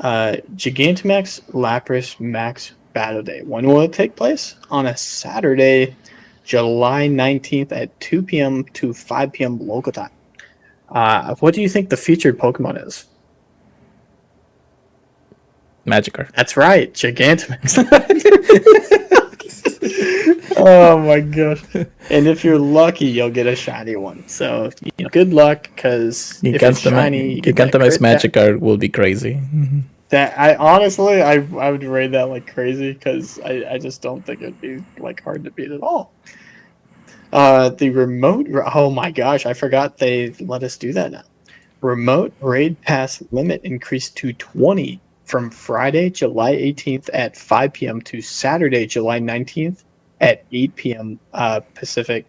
Speaker 2: Gigantamax Lapras Max Battle Day. When will it take place? On a Saturday, July 19th at 2 p.m. to 5 p.m. local time. What do you think the featured Pokemon is?
Speaker 1: Magikarp.
Speaker 2: That's right, Gigantamax. Oh my gosh! And if you're lucky, you'll get a shiny one. So good luck, because if it's shiny,
Speaker 1: Gigantamax Magikarp will be crazy.
Speaker 2: That I honestly, I would rate that like crazy, because I just don't think it'd be like hard to beat at all. The remote. Oh my gosh! I forgot they let us do that now. Remote raid pass limit increased to 20 from Friday, July 18th at 5 p.m. to Saturday, July 19th at 8 p.m. Pacific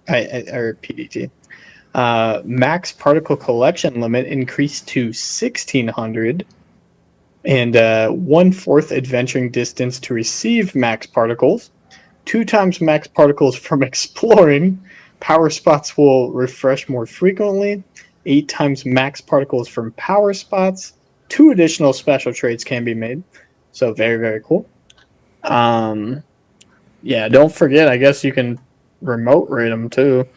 Speaker 2: or PDT. Max particle collection limit increased to 1,600, and 1/4 adventuring distance to receive max particles. 2 times max particles from exploring. Power spots will refresh more frequently. 8 times max particles from power spots. 2 additional special trades can be made. So very, very cool. Yeah, don't forget, I guess you can remote raid them too.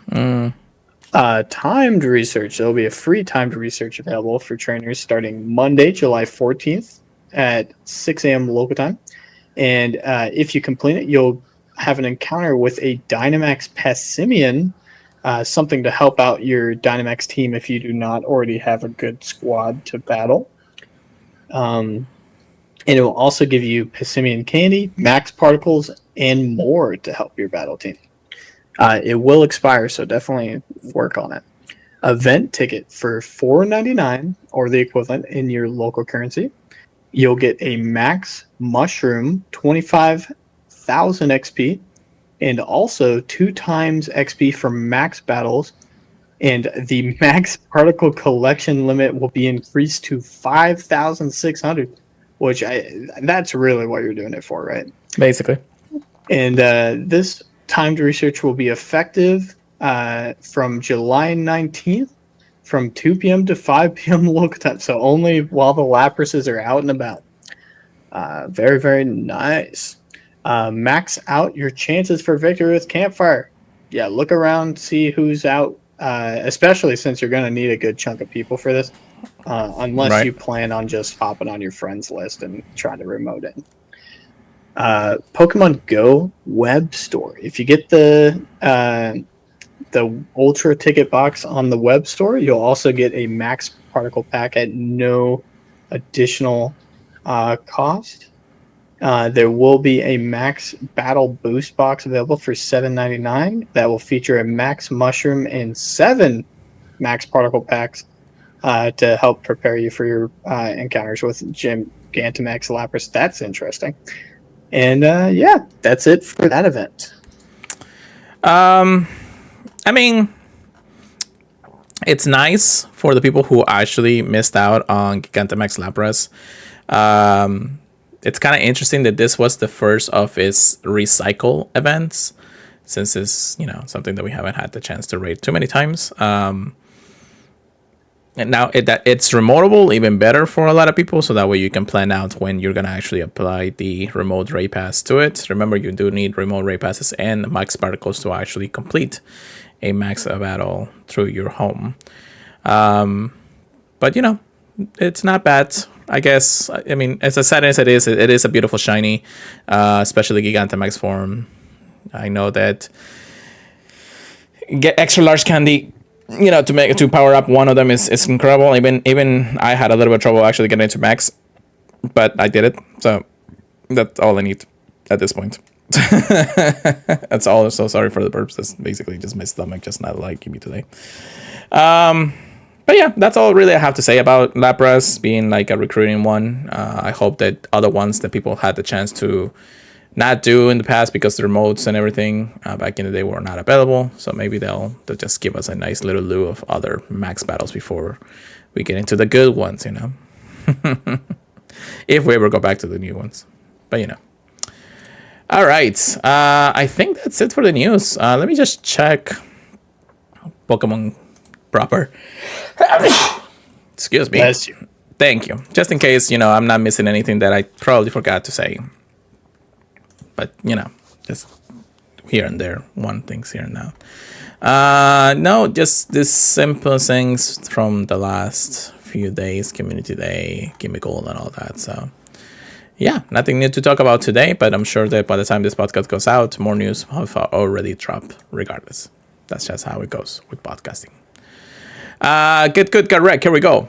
Speaker 2: Timed research. There'll be a free timed research available for trainers starting Monday, July 14th at 6 a.m. local time. And if you complete it, you'll have an encounter with a Dynamax Passimian, something to help out your Dynamax team if you do not already have a good squad to battle. And it will also give you Passimian candy, max particles, and more to help your battle team. It will expire, so definitely work on it. Event ticket for $4.99 or the equivalent in your local currency. You'll get a max mushroom, 25,000 XP, and also 2 times XP from max battles. And the max particle collection limit will be increased to 5,600, which that's really what you're doing it for, right?
Speaker 1: Basically.
Speaker 2: And this timed research will be effective from July 19th from 2 p.m. to 5 p.m. local time. So only while the Laprases are out and about. Very, very nice. Max out your chances for victory with Campfire. Yeah, look around, see who's out, especially since you're going to need a good chunk of people for this, unless
Speaker 1: Right.
Speaker 2: you plan on just hopping on your friends list and trying to remote in. Pokemon Go web store. If you get the Ultra ticket box on the web store, you'll also get a max particle pack at no additional cost. There will be a max battle boost box available for $7.99 that will feature a max mushroom and 7 max particle packs to help prepare you for your encounters with Gigantamax Lapras. That's interesting. And yeah, that's it for that event.
Speaker 1: I mean, it's nice for the people who actually missed out on Gigantamax Lapras. It's kind of interesting that this was the first of its recycle events, since it's something that we haven't had the chance to raid too many times. And now it's remotable, even better for a lot of people, so that way you can plan out when you're gonna actually apply the remote raid pass to it. Remember, you do need remote raid passes and max particles to actually complete a max battle through your home. But it's not bad, I guess. I mean, as sad as it is a beautiful shiny, especially Gigantamax form. I know that get extra large candy, to power up one of them is incredible. Even I had a little bit of trouble actually getting into max, but I did it. So that's all I need at this point. That's all. So sorry for the burps. That's basically just my stomach just not liking me today. But yeah, that's all really I have to say about Lapras being like a recruiting one. I hope that other ones that people had the chance to not do in the past because the remotes and everything back in the day were not available. So maybe they'll just give us a nice little lieu of other max battles before we get into the good ones, if we ever go back to the new ones. But all right. I think that's it for the news. Let me just check Pokemon proper. Excuse me.
Speaker 2: Bless you.
Speaker 1: Thank you. Just in case, I'm not missing anything that I probably forgot to say. But, just here and there. One things here and now. No, just these simple things from the last few days. Community Day, Gimme Gold and all that. So, yeah, nothing new to talk about today. But I'm sure that by the time this podcast goes out, more news have already dropped regardless. That's just how it goes with podcasting. Good, Rekt. Here we go.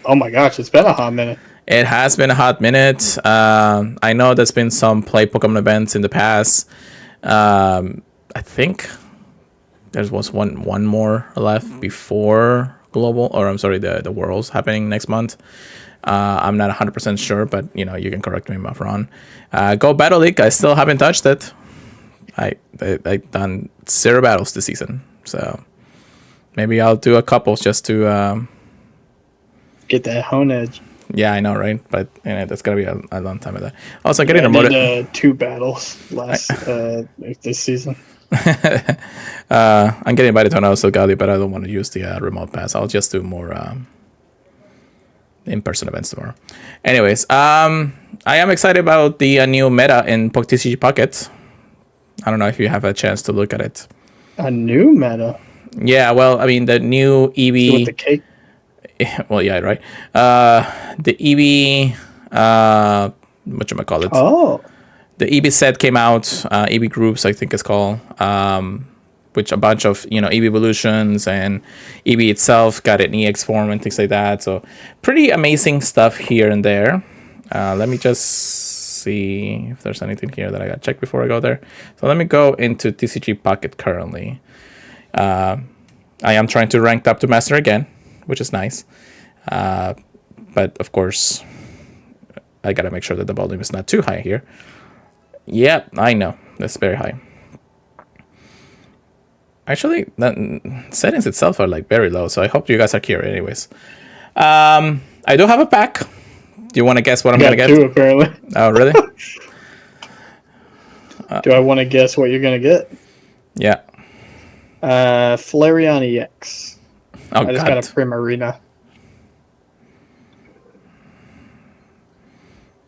Speaker 2: Oh my gosh, it's been a hot minute.
Speaker 1: It has been a hot minute. I know there's been some play Pokemon events in the past. I think there was one more left before Global, or I'm sorry, the Worlds happening next month. I'm not 100% sure, but you can correct me if I'm wrong. Go Battle League. I still haven't touched it. I've done 0 battles this season, so maybe I'll do a couple just to
Speaker 2: get that hone edge.
Speaker 1: Yeah, I know, right? But that's gonna be a long time of that. Also, getting
Speaker 2: promoted. I did 2 battles last this season.
Speaker 1: I'm getting invited to another Gali, but I don't want to use the remote pass. I'll just do more in-person events tomorrow. Anyways, I am excited about the new meta in TCG Pocket. I don't know if you have a chance to look at it.
Speaker 2: A new meta?
Speaker 1: Yeah, well, I mean, the new EV...
Speaker 2: With the cake?
Speaker 1: Well, yeah, right. The EV... whatchamacallit?
Speaker 2: Oh.
Speaker 1: The EV set came out. EV Groups, I think it's called. Which a bunch of, EV evolutions and EV itself got an EX form and things like that. So pretty amazing stuff here and there. Let me just see if there's anything here that I got to check before I go there. So let me go into TCG Pocket currently. I am trying to rank up to Master again, which is nice. But of course, I got to make sure that the volume is not too high here. Yep, I know. That's very high. Actually, the settings itself are like very low, so I hope you guys are here anyways. I do have a pack. Do you want to guess what I'm going to get?
Speaker 2: 2, apparently.
Speaker 1: Oh, really?
Speaker 2: Do I want to guess what you're going to get?
Speaker 1: Yeah.
Speaker 2: Flareon EX.
Speaker 1: Oh
Speaker 2: I just got a
Speaker 1: god.
Speaker 2: Primarina.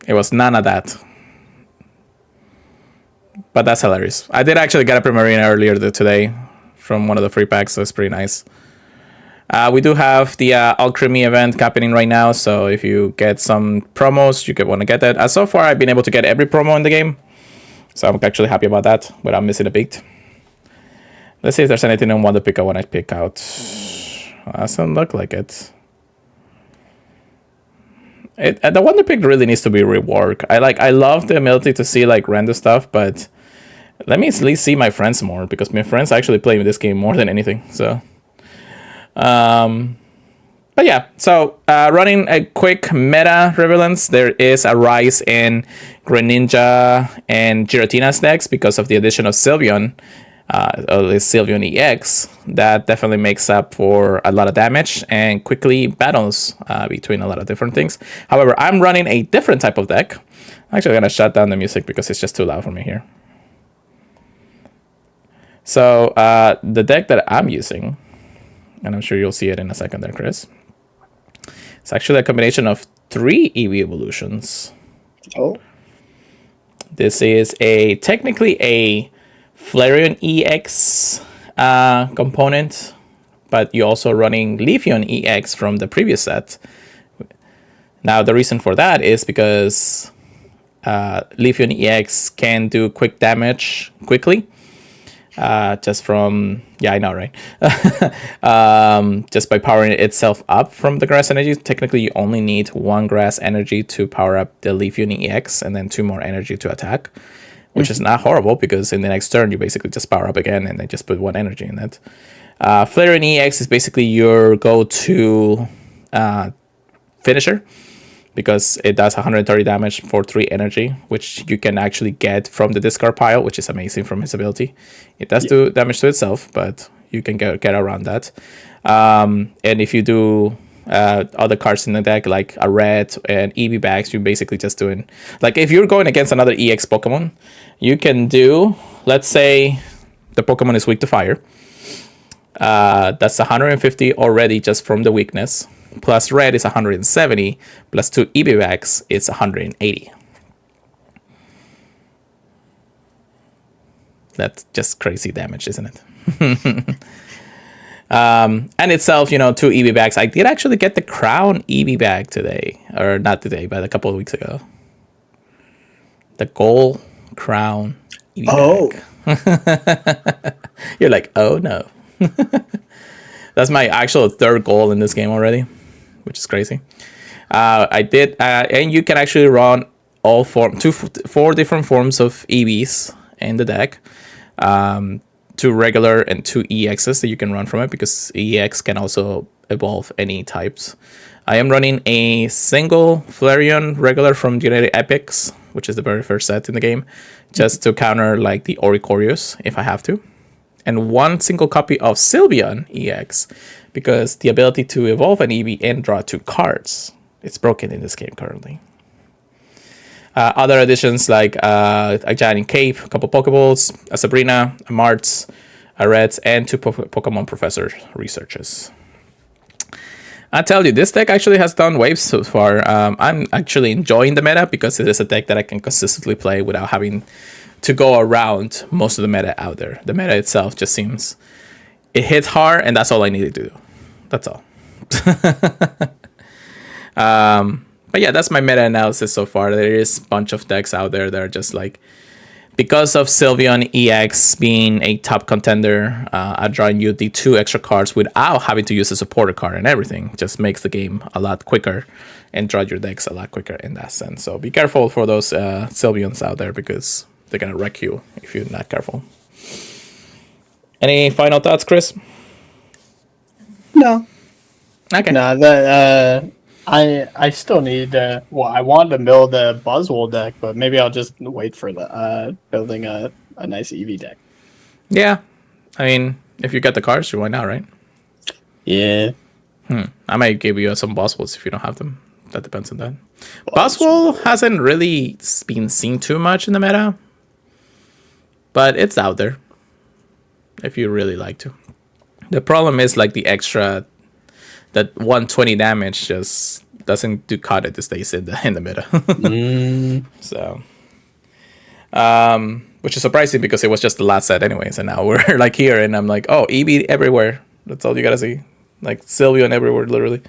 Speaker 1: It was none of that. But that's hilarious. I did actually get a Primarina earlier today from one of the free packs, so it's pretty nice. We do have the Alchemy event happening right now, so if you get some promos, you could want to get that. So far, I've been able to get every promo in the game, so I'm actually happy about that, without missing a beat. Let's see if there's anything I want to pick. I want to pick out. Doesn't look like it. The Wonder Pick really needs to be reworked. I love the ability to see like random stuff, but let me at least see my friends more, because my friends actually play this game more than anything. So, but yeah. So running a quick meta relevance, there is a rise in Greninja and Giratina's decks because of the addition of Sylveon. Sylveon EX, that definitely makes up for a lot of damage and quickly battles between a lot of different things. However, I'm running a different type of deck. I'm actually gonna shut down the music because it's just too loud for me here. So the deck that I'm using, and I'm sure you'll see it in a second there, Chris, it's actually a combination of 3 EV evolutions.
Speaker 2: Oh.
Speaker 1: This is technically a Flareon EX component, but you're also running Leafeon EX from the previous set. Now, the reason for that is because Leafeon EX can do quick damage quickly. Just from, yeah, I know, right? Just by powering itself up from the grass energy. Technically, you only need 1 grass energy to power up the Leafeon EX, and then 2 more energy to attack. Which is not horrible, because in the next turn, you basically just power up again and then just put 1 energy in it. Flareon EX is basically your go-to finisher, because it does 130 damage for 3 energy, which you can actually get from the discard pile, which is amazing from his ability. It does do damage to itself, but you can get around that. And if you do other cards in the deck, like a red and EV bags, you're basically just doing, like, if you're going against another EX Pokemon, you can do, let's say the Pokemon is weak to fire. That's 150 already just from the weakness. Plus red is 170, plus 2 EV bags, it's 180. That's just crazy damage, isn't it? And itself, 2 EV bags. I did actually get the Crown EV bag today, or not today, but a couple of weeks ago. The Gold Crown EV bag. You're like, oh no. That's my actual 3rd goal in this game already, which is crazy. I did, and you can actually run all 4 different forms of EVs in the deck. 2 regular and 2 EXs that you can run from it, because EX can also evolve any types. I am running a single Flareon regular from Genetic Epics, which is the very first set in the game, just to counter like the Oricorius if I have to. And 1 single copy of Sylveon EX, because the ability to evolve an EV and draw 2 cards, it's broken in this game currently. Other additions like a Giant Cape, a couple Pokeballs, a Sabrina, a Martz, a Reds, and 2 Pokemon Professor researches. I tell you, this deck actually has done waves so far. I'm actually enjoying the meta, because it is a deck that I can consistently play without having to go around most of the meta out there. The meta itself just seems, it hits hard, and that's all I needed to do. That's all. But yeah, that's my meta analysis so far. There is a bunch of decks out there that are just like, because of Sylveon EX being a top contender, drawing you the 2 extra cards without having to use a supporter card and everything just makes the game a lot quicker and draw your decks a lot quicker in that sense. So be careful for those Sylveons out there, because they're going to wreck you if you're not careful. Any final thoughts, Chris?
Speaker 2: No.
Speaker 1: Okay.
Speaker 2: No, that I still need I wanted to build a Buzzwole deck, but maybe I'll just wait for the building a nice EV deck.
Speaker 1: Yeah. I mean, if you get the cards, why not, right?
Speaker 2: Yeah.
Speaker 1: I might give you some Buzzwoles if you don't have them. That depends on that. Buzzwole hasn't really been seen too much in the meta, but it's out there if you really like to. The problem is like the extra that 120 damage just doesn't do cut it. It stays in the meta. So, which is surprising because it was just the last set anyways, and now we're like here, and I'm like, oh, EB everywhere. That's all you gotta see, like Sylveon everywhere, literally.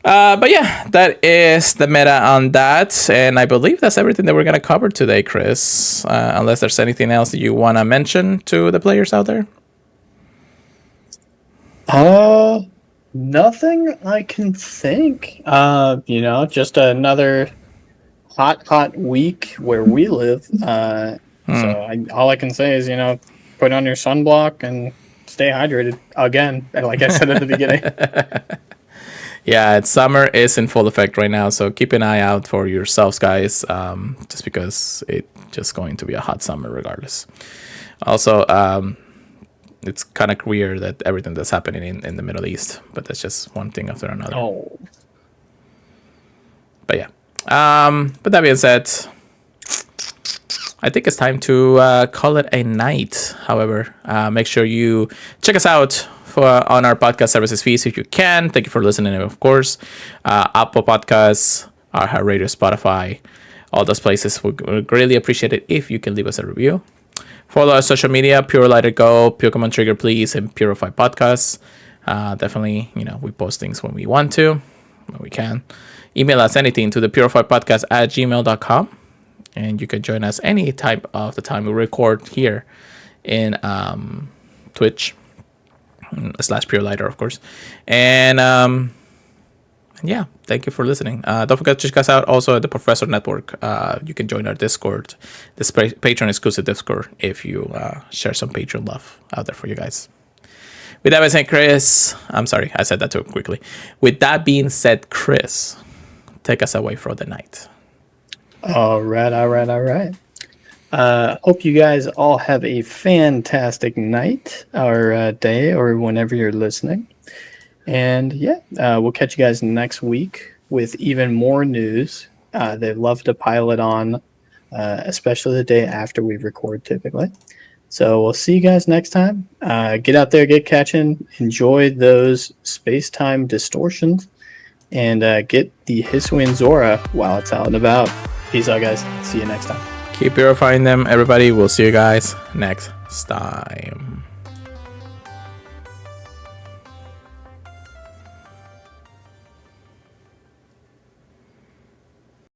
Speaker 1: But yeah, that is the meta on that, and I believe that's everything that we're gonna cover today, Chris. Unless there's anything else that you wanna mention to the players out there.
Speaker 2: Nothing I can think. Just another hot week where we live. All I can say is, put on your sunblock and stay hydrated again. Like I said at the beginning.
Speaker 1: Yeah, summer is in full effect right now, so keep an eye out for yourselves, guys. Just because it's just going to be a hot summer regardless. Also, it's kind of weird that everything that's happening in the Middle East, but that's just one thing after another.
Speaker 2: Oh.
Speaker 1: But yeah. But that being said, I think it's time to call it a night. However, make sure you check us out on our podcast services feeds if you can. Thank you for listening, of course. Apple Podcasts, our Radio, Spotify, all those places. We would greatly appreciate it if you can leave us a review. Follow our social media, Pure Light It Go, Pokemon Trigger Please, and Purified Podcasts. Definitely, we post things when we want to, when we can. Email us anything to the purifiedpodcast@gmail.com. And you can join us any type of the time we record here in Twitch /PureLighter, of course. And yeah, thank you for listening. Don't forget to check us out also at the Professor Network. You can join our Discord, this Patreon exclusive Discord, if you share some Patreon love out there for you guys. With that being said, Chris, I'm sorry, I said that too quickly. With that being said, Chris, take us away for the night.
Speaker 2: All right. Hope you guys all have a fantastic night or day or whenever you're listening. And yeah, we'll catch you guys next week with even more news. They love to pile it on, especially the day after we record typically. So we'll see you guys next time. Get out there, get catching, enjoy those space-time distortions, and get the Hisuian Zora while it's out and about. Peace out, guys. See you next time.
Speaker 1: Keep purifying them, everybody. We'll see you guys next time.